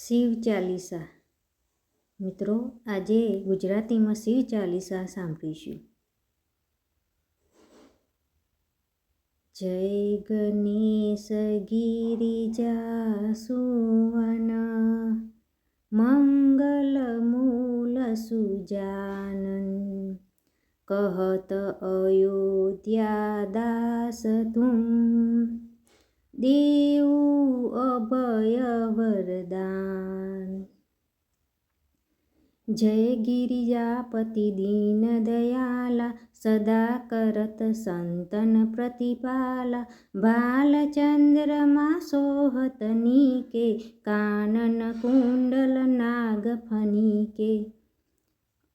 શિવ ચાલીસા. મિત્રો, આજે ગુજરાતીમાં શિવ ચાલીસા સાંભળીશું. જય ગણેશ ગિરિજા સુવન, મંગલ મૂલ સુજાનન, કહત અયોધ્યા દાસ તુમ, દેવું અભય વરદાન. જય ગિરિજાપતિ દીન દયાલા, સદા કરત સંતન પ્રતિપાલા, બાલચંદ્રમાં સોહત નીકે, કાનન कुंडल नाग फनीके,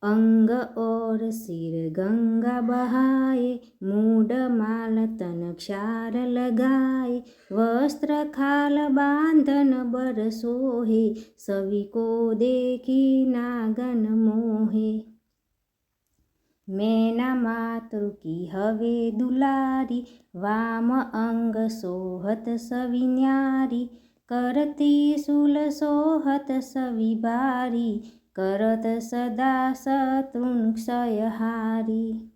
अंग और सिर गंगा बहाए, मूड माल तन क्षार लगाए, वस्त्र खाल बांधन बर सोहे, सभी को देखी नागन मोहे. मैना मातृ की हवे दुलारी, वाम अंग सोहत सवी न्यारी, करती शूल सोहत सवी बारी, करत सदा शत्रुन क्षयहारी.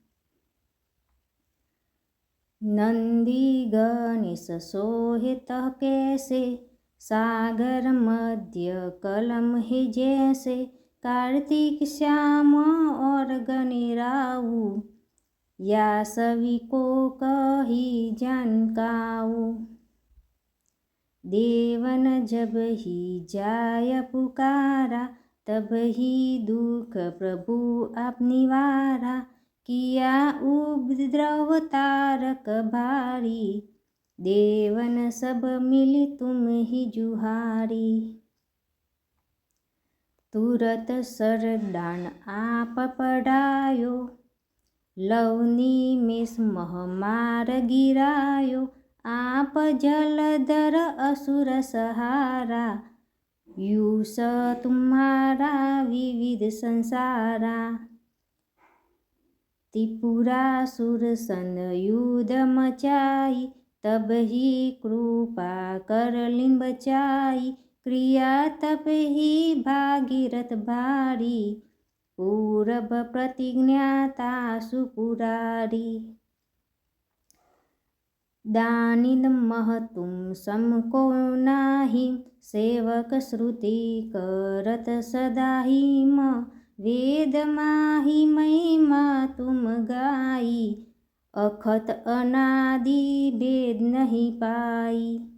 नंदी गणेश सोहित कैसे, सागर मध्य कलम है जैसे, कार्तिक श्याम और गणेराऊ, या सभी को कही जानकाऊ. देवन जब ही जाय पुकारा, तब ही दुख प्रभु आप निवारा, किया उपद्रव तारक भारी, देवन सब मिली तुम ही जुहारी. तुरत सरदान आप पढ़ायो, लवनी में महामार गिरायो, आप जलधर असुर सहारा, यूस तुम्हारा विविध संसारा. त्रिपुरासुर सन युद्ध मचाई, तब ही कृपा कर लिन बचाई, क्रिया तप ही भागीरथ भारी, पूरब प्रतिज्ञाता सुपुरारी. दानिद मह तुम समको नाही, सेवक श्रुति करत सदा हिम, वेद माही महिमा तुम गाई, अखत अनादि भेद नहीं पाई.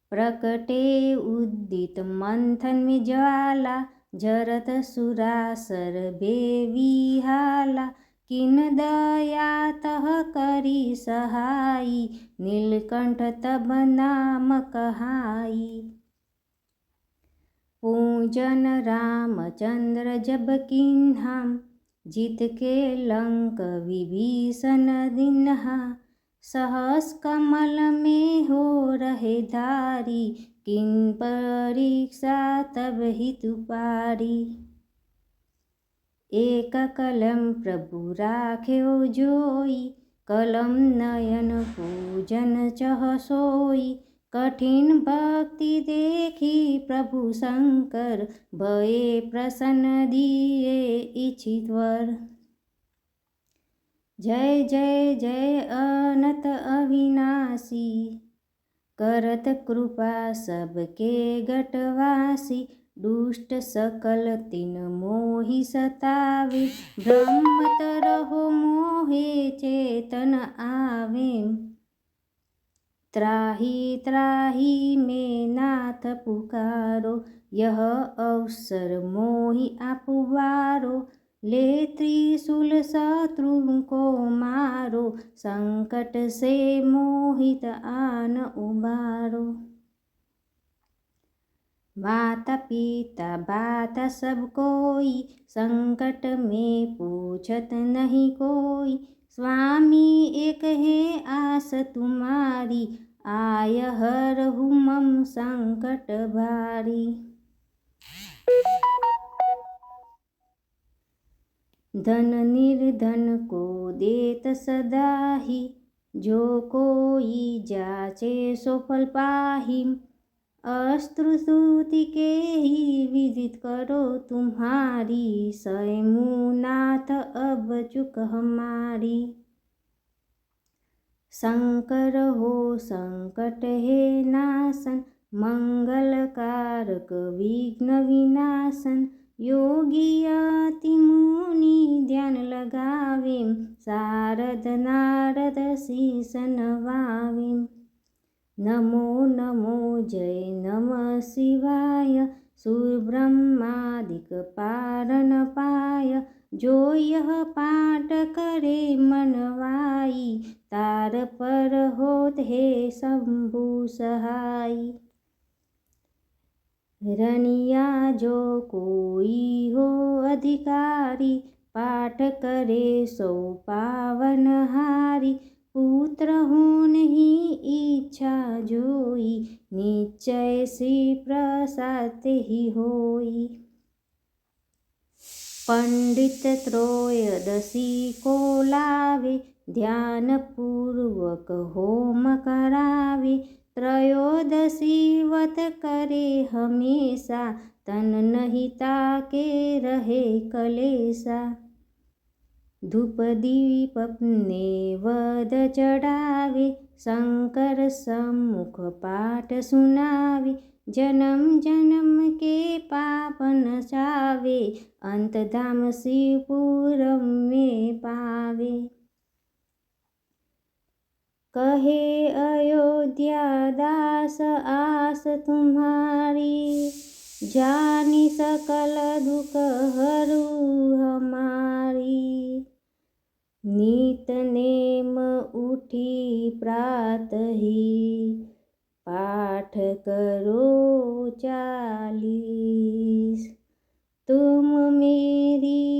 प्रकटे उदित मंथन में ज्वाला, जरत सुरासर बेवी हाला, किन दया तह करी सहाई, नीलकंठ तब नाम कहाई. पूजन रामचंद्र जब किन्हा, जीत के लंक विभीषण दिन्हा, सहस कमल में हो रहे धारी, किन परीक्षा तब ही तुपारी. एक कलम प्रभु राख्यो जोई, कलम नयन पूजन चह सोई, कठिन भक्ति देखी प्रभु शंकर, भये प्रसन्न दिए इच्छित वर. जय जय जय अनंत अविनाशी, करत कृपा सबके गटवासी, दुष्ट सकल तिन मोहि सतावे, ब्रह्म तरहो मोहे चेतन आवे. त्राहि त्राहि में नाथ पुकारो, यह अवसर मोहि आप वारो, ले त्रिशूल शत्रु को मारो, संकट से मोहित आन उबारो. माता पिता बाता सब कोई, संकट में पूछत नहीं कोई, स्वामी एक है आस तुम्हारी, आय हरहु मम संकट भारी. धन निर्धन को देत सदा ही, जो कोई जाचे सो फल पाही, अश्रुस्तुति के ही विदित करो तुम्हारी, स्वयंनाथ अब चुक हमारी। शंकर हो संकट है नाशन, मंगलकारक विघ्न विनाशन। योगी अति मुनि ध्यान लगावे, शारद नारद शीस नवावे। नमो नमो जय नमः शिवाय, सुरब्रह्मादिक पारन पाय। जो यह पाठ करे मनवाई, तार पर होत है शंभु सहाय। रनिया जो कोई हो अधिकारी, पाठ करे सो पावन हारी। पुत्र होन ही इच्छा जोई, निश्चय श्री प्रसाद ही होई। पंडित त्रयोदशी को लावे, ध्यान पूर्वक होम करावे। त्रयोदशी व्रत करे हमेशा, तन नहीं ताके रहे कलेसा। धूप दीप नैवेद चढ़ावे, शंकर सम्मुख पाठ सुनावे। जन्म जन्म के पाप नचावे, अंत धाम शिवपुर में पावे। कहे अयोध्या दास आस तुम्हारी, जानी सकल दुख हरू हमारी। नित नेम उठी प्रात ही, पाठ करो 40। तुम मेरी